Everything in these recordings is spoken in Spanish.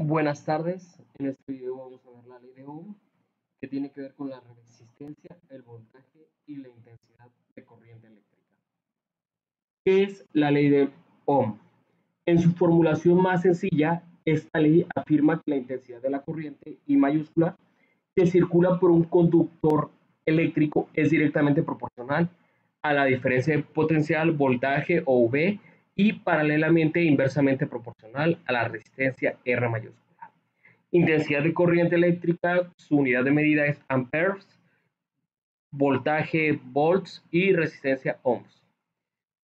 Buenas tardes, en este video vamos a ver la ley de Ohm, que tiene que ver con la resistencia, el voltaje y la intensidad de corriente eléctrica. ¿Qué es la ley de Ohm? En su formulación más sencilla, esta ley afirma que la intensidad de la corriente, I mayúscula, que circula por un conductor eléctrico es directamente proporcional a la diferencia de potencial, voltaje o V, y paralelamente e inversamente proporcional a la resistencia R mayúscula. Intensidad de corriente eléctrica, su unidad de medida es amperes, voltaje volts y resistencia ohms.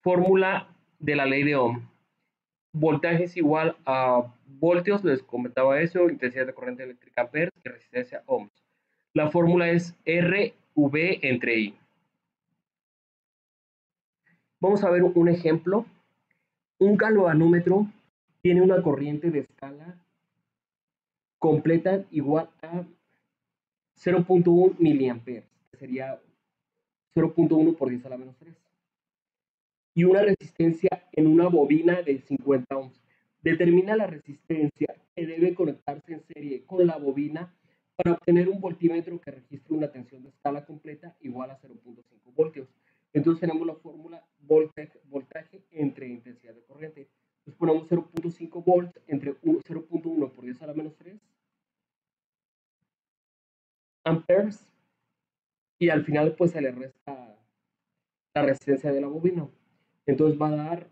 Fórmula de la ley de Ohm. Voltaje es igual a voltios, les comentaba eso, intensidad de corriente eléctrica amperes y resistencia ohms. La fórmula es RV entre I. Vamos a ver un ejemplo. Un galvanómetro tiene una corriente de escala completa igual a 0.1 miliamperes, que sería 0.1 por 10 a la menos 3. Y una resistencia en una bobina de 50 ohms. Determina la resistencia que debe conectarse en serie con la bobina para obtener un voltímetro que registre una tensión de escala completa igual a 0.5 voltios. Entonces tenemos la fórmula voltaje entre intensidad de corriente. Entonces ponemos 0.5 volts entre 0.1 por 10 a la menos 3 amperes, y al final pues se le resta la resistencia de la bobina. Entonces va a dar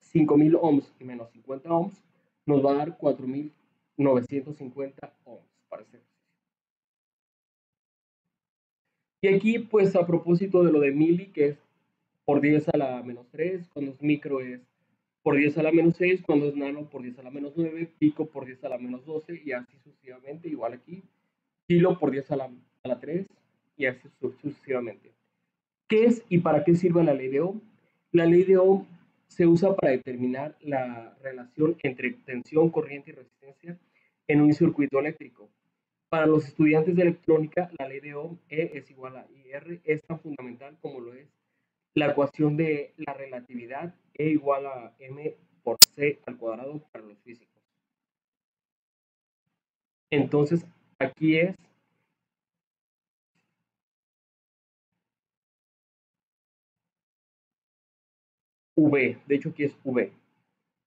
5000 ohms menos 50 ohms, nos va a dar 4950 ohms para este ejercicio. Y aquí, pues a propósito de lo de mili, que es por 10 a la menos 3, cuando es micro es por 10 a la menos 6, cuando es nano por 10 a la menos 9, pico por 10 a la menos 12, y así sucesivamente, igual aquí, kilo por 10 a la 3, y así sucesivamente. ¿Qué es y para qué sirve la ley de Ohm? La ley de Ohm se usa para determinar la relación entre tensión, corriente y resistencia en un circuito eléctrico. Para los estudiantes de electrónica, la ley de Ohm, E es igual a IR, es tan fundamental como lo es la ecuación de la relatividad, E igual a M por C al cuadrado para los físicos. Entonces, aquí es V, de hecho aquí es V.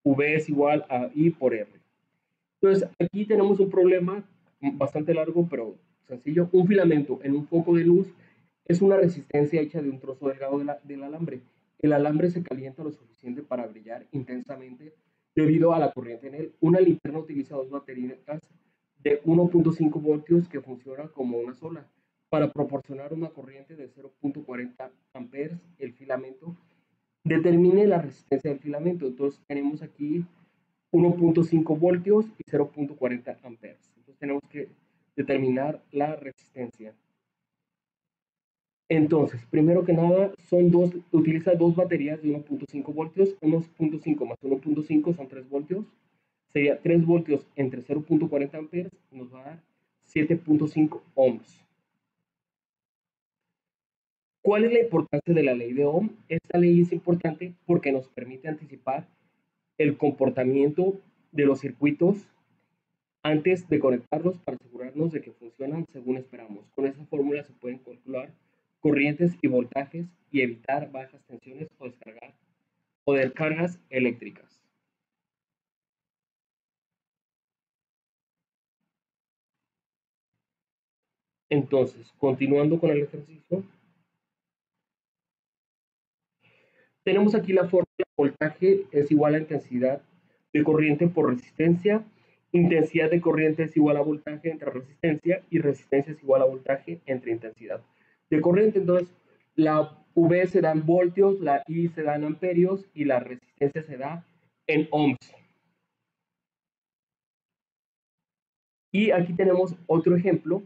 V es igual a I por R. Entonces, aquí tenemos un problema bastante largo, pero sencillo. Un filamento en un foco de luz es una resistencia hecha de un trozo delgado del alambre. El alambre se calienta lo suficiente para brillar intensamente debido a la corriente en él. Una linterna utiliza dos baterías de 1.5 voltios que funciona como una sola. Para proporcionar una corriente de 0.40 amperes, el filamento determine la resistencia del filamento. Entonces, tenemos aquí 1.5 voltios y 0.40 amperes. Entonces tenemos que determinar la resistencia. Entonces, primero que nada, utiliza dos baterías de 1.5 voltios, 1.5 más 1.5 son 3 voltios, sería 3 voltios entre 0.40 amperes, nos va a dar 7.5 ohms. ¿Cuál es la importancia de la ley de Ohm? Esta ley es importante porque nos permite anticipar el comportamiento de los circuitos antes de conectarlos para asegurarnos de que funcionan según esperamos. Con esta fórmula se pueden calcular corrientes y voltajes y evitar bajas tensiones o descargas eléctricas. Entonces, continuando con el ejercicio, tenemos aquí la fórmula: voltaje es igual a intensidad de corriente por resistencia, intensidad de corriente es igual a voltaje entre resistencia, y resistencia es igual a voltaje entre intensidad de corriente. Entonces, la V se da en voltios, la I se da en amperios y la resistencia se da en ohms. Y aquí tenemos otro ejemplo.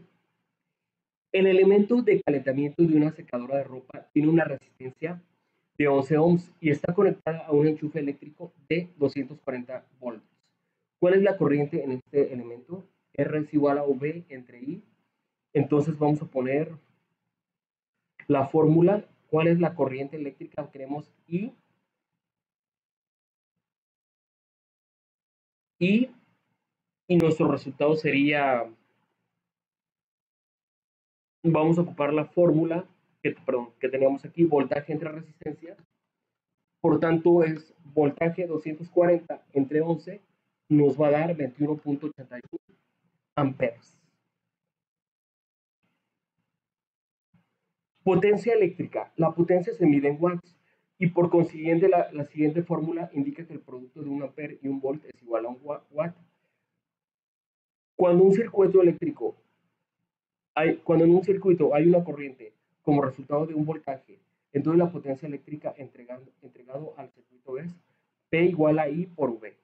El elemento de calentamiento de una secadora de ropa tiene una resistencia de 11 ohms y está conectada a un enchufe eléctrico de 240 volts. ¿Cuál es la corriente en este elemento? R es igual a V entre I. Entonces vamos a poner la fórmula. ¿Cuál es la corriente eléctrica? Queremos I. I y nuestro resultado sería, vamos a ocupar la fórmula que teníamos aquí, voltaje entre resistencia. Por tanto, es voltaje 240 entre 11 nos va a dar 21.81 amperes. Potencia eléctrica. La potencia se mide en watts y por consiguiente la siguiente fórmula indica que el producto de un ampere y un volt es igual a un watt. Cuando cuando en un circuito hay una corriente como resultado de un voltaje, entonces la potencia eléctrica entregado al circuito es P igual a I por V.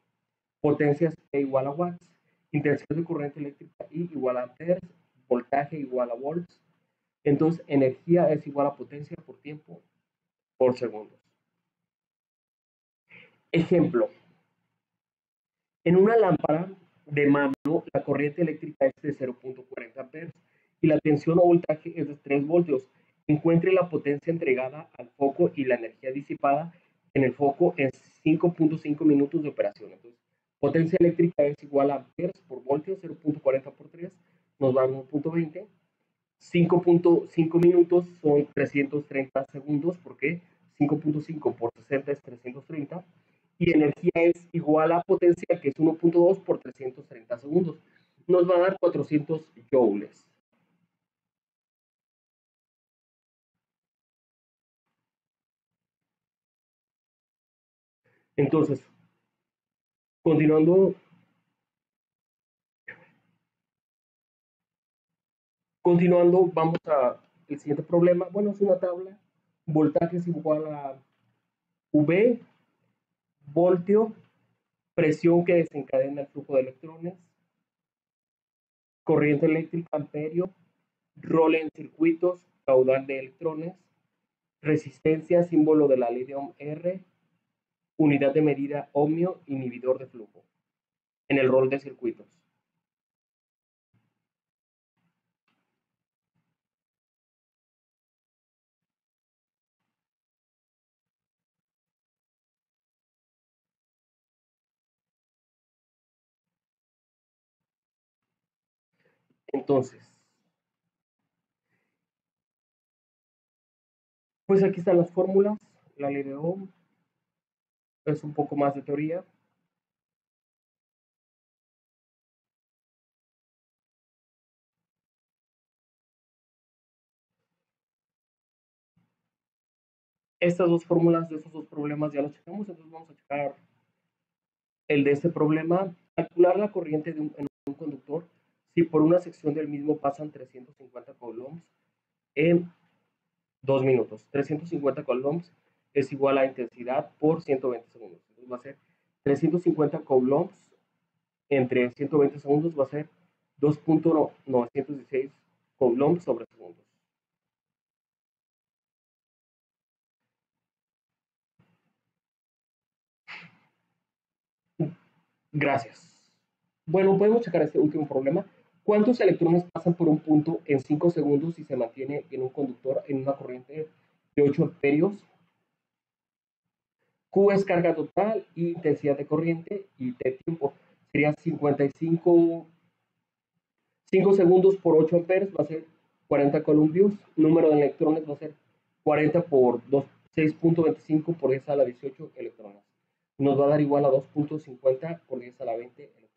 Potencia es P igual a watts. Intensidad de corriente eléctrica I igual a amperes. Voltaje igual a volts. Entonces, energía es igual a potencia por tiempo por segundos. Ejemplo. En una lámpara de mano, la corriente eléctrica es de 0.40 amperes y la tensión o voltaje es de 3 voltios. Encuentre la potencia entregada al foco y la energía disipada en el foco en 5.5 minutos de operación. Entonces, potencia eléctrica es igual a amperes por voltio, 0.40 por 3, nos da 1.20. 5.5 minutos son 330 segundos, porque 5.5 por 60 es 330, y energía es igual a potencia, que es 1.2 por 330 segundos. Nos va a dar 400 joules. Entonces, continuando, vamos a el siguiente problema. Bueno, es una tabla. Voltaje es igual a V, voltio, presión que desencadena el flujo de electrones, corriente eléctrica, amperio, rol en circuitos, caudal de electrones, resistencia, símbolo de la ley de Ohm R, unidad de medida ohmio, inhibidor de flujo, en el rol de circuitos. Entonces, pues aquí están las fórmulas, la ley de Ohm, es un poco más de teoría. Estas dos fórmulas de estos dos problemas ya los checamos, entonces vamos a checar el de este problema. Calcular la corriente en un conductor si por una sección del mismo pasan 350 coulombs en 2 minutos. 350 coulombs es igual a intensidad por 120 segundos. Entonces va a ser 350 coulombs entre 120 segundos, va a ser 2.916 coulombs sobre segundos. Gracias. Bueno, podemos checar este último problema. ¿Cuántos electrones pasan por un punto en 5 segundos y se mantiene en un conductor en una corriente de 8 amperios? Q es carga total y intensidad de corriente, y T tiempo. Sería 55, 5 segundos por 8 amperes va a ser 40 columbios. Número de electrones va a ser 40 por 6.25 por 10 a la 18 electrones. Nos va a dar igual a 2.50 por 10 a la 20 electrones.